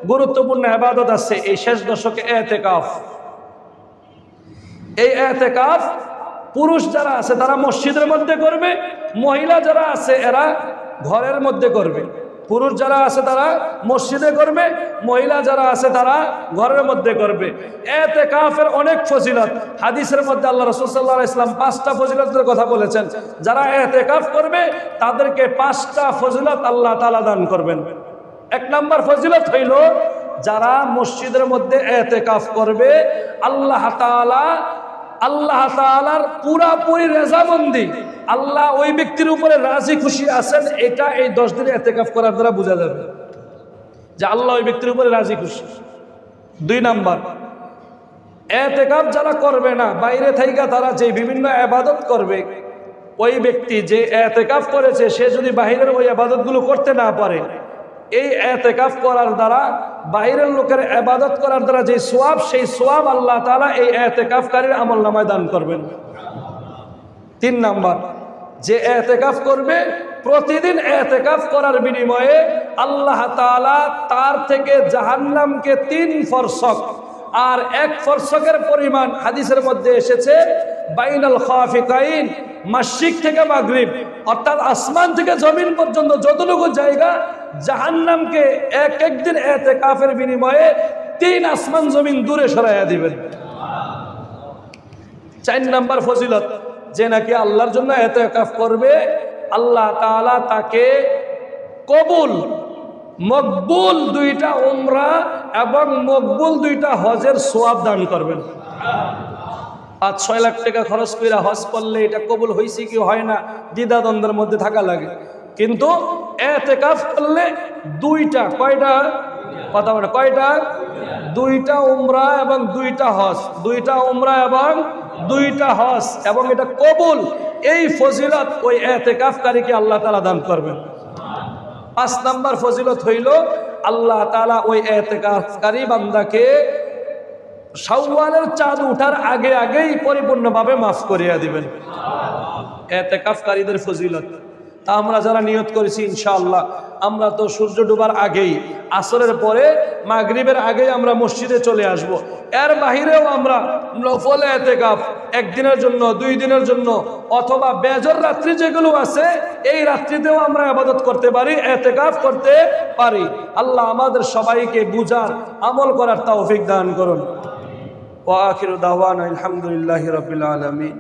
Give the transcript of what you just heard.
গুরুত্বপূর্ণ ইবাদত আছে এই শেষ দশকে ইতিকাফ। এই ইতিকাফ পুরুষ যারা আছে তারা মসজিদের মধ্যে করবে, মহিলা যারা আছে এরা ঘরের মধ্যে করবে। পুরুষ যারা আছে তারা মসজিদে করবে, মহিলা যারা আছে তারা ঘরের মধ্যে করবে। ইতিকাফের অনেক ফজিলত হাদিসের মধ্যে আল্লাহ রাসূল সাল্লাল্লাহু আলাইহি ওয়াসাল্লাম 5টা ফজিলতের কথা বলেছেন। যারা ইতিকাফ করবে তাদেরকে 5টা ফজিলত আল্লাহ তাআলা দান করবেন। 1 নম্বর ফজিলত হইল যারা মসজিদের মধ্যে ইতিকাফ করবে আল্লাহ তাআলার পুরাপুরি রেজামন্দি, আল্লাহ ওই ব্যক্তির উপরে রাজি খুশি আছেন, এটা এই 10 দিনে ইতিকাফ করার দ্বারা বোঝা যাবে যে আল্লাহ ওই ব্যক্তির উপরে রাজি খুশি। 2 নাম্বার, ইতিকাফ যারা করবে না, বাইরে থেকে তারা যে বিভিন্ন ইবাদত করবে, ওই ব্যক্তি যে ইতিকাফ করেছে সে যদি বাহিরের ওই ইবাদতগুলো করতে না পারে, এই ইতিকাফ করার দ্বারা বাইরের লোকের ইবাদত করার দ্বারা যে সওয়াব, সেই সওয়াব আল্লাহ তাআলা এই ইতিকাফকারীর আমলনামায় দান করবেন। 3 নাম্বার, যে ইতিকাফ করবে প্রতিদিন ইতিকাফ করার বিনিময়ে আল্লাহ তাআলা তার থেকে জাহান্নামকে 3 ফরসক আর 1 ফরসকের পরিমাণ হাদিসের মধ্যে এসেছে বাইনাল খাফিকাইন, মাশরিক থেকে মাগরিব অর্থাৎ আসমান থেকে জমিন পর্যন্ত যতটুকু জায়গা জাহান্নামকে এক দিন ইতিকাফের বিনিময়ে 3 আসমান জমিন দূরে সরাইয়া দিবেন। 4 নাম্বার ফজিলত, যে নাকি আল্লাহর জন্য ইতিকাফ করবে আল্লাহ তাআলা তাকে কবুল মকবুল 2টা উমরা এবং মকবুল 2টা হজের সওয়াব দান করবেন। 5-6 লাখ টাকা খরচ করে হজ করলে এটা কবুল হয়েছে কি হয় না দ্বিধাদ্বন্দ্বের মধ্যে থাকা লাগে, কিন্তু ইতিকাফ করলে 2টা, কয়টা কথা বলে, কয়টা 2টা উমরা এবং 2টা হজ, 2টা উমরা এবং 2টা হজ, এবং এটা কবুল। এই ফজিলত ওই ইতিকাফকারীকে আল্লাহ তাআলা দান করবেন। 5 নাম্বার ফজিলত হইল আল্লাহ তাআলা ওই ইতিকাফকারী বান্দাকে শাওয়ালের চাঁদ ওঠার আগেই পরিপূর্ণভাবে মাফ করিয়া দিবেন। ইতিকাফকারীদের ফজিলত তা আমরা যারা নিয়ত করেছি ইনশাআল্লাহ, আমরা তো সূর্য ডোবার আগেই, আসরের পরে, মাগরিবের আগেই আমরা মসজিদে চলে আসব। এর বাহিরেও আমরা নফল ইতিকাফ 1 দিনের জন্য, 2 দিনের জন্য, অথবা বেজর রাত্রি যেগুলো আছে এই রাত্রিতেও আমরা ইবাদত করতে পারি, ইতিকাফ করতে পারি। আল্লাহ আমাদের সবাইকে বুঝার, আমল করার তৌফিক দান করুন। ওয়া আখিরু দাওয়ানা আলহামদুলিল্লাহি রাব্বিল আলামিন।